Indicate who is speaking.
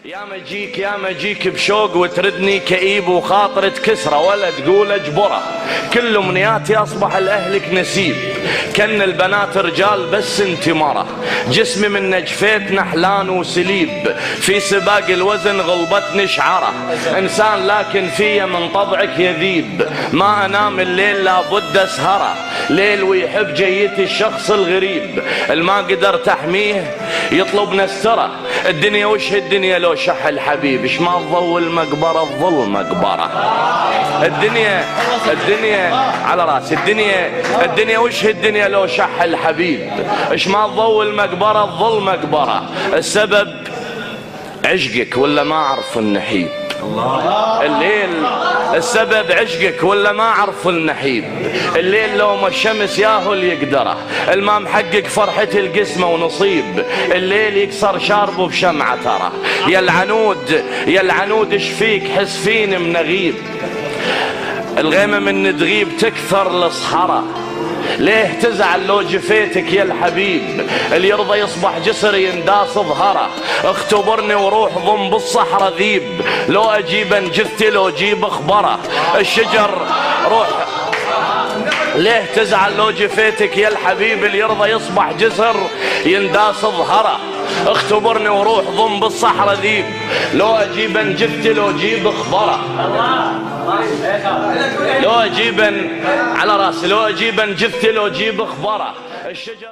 Speaker 1: يا مجيك بشوق وتردني كئيب وخاطر تكسره ولا تقول اجبره. كل امنياتي اصبح لاهلك نسيب، كن البنات رجال بس انت مره. جسمي من نجفيت نحلان وسليب، في سباق الوزن غلبتني شعره. انسان لكن في من طبعك يذيب، ما انام الليل لابد اسهره. ليل ويحب جيتي الشخص الغريب، الما قدر تحميه يطلب نستره. الدنيا وش الدنيا لو شح الحبيب، اش ما الضو المقبره الظل مقبره. الدنيا على راسي. الدنيا وش الدنيا لو شح الحبيب، اش ما الضو المقبره الظل مقبره. السبب عشقك ولا ما اعرف النحيب. الليل السبب عشقك ولا ما اعرف النحيب. الليل لو ما الشمس ياهو اللي يقدره، الما محقق فرحة القسمة ونصيب. الليل يكسر شاربه بشمعة ترى. يا العنود اش فيك حس فيني منغيب. الغيمة من تغيب تكثر الصحراء، ليه تزعل لو جفيتك يا الحبيب. اللي يرضى يصبح جسر ينداس ظهره. اختبرني وروح ضم بالصحراء ذيب، لو اجيب انجثتي لو اجيب اخبره. الشجر روح ليه تزعل لو جفيتك يا الحبيب. اللي يرضى يصبح جسر ينداس ظهره. اختبرني وروح ضم بالصحراء ذيب، لو اجيب انجثتي لو اجيب اخبره. لو اجيب على راسي، لو اجيب انجثتي لو اجيب اخبره. الشجر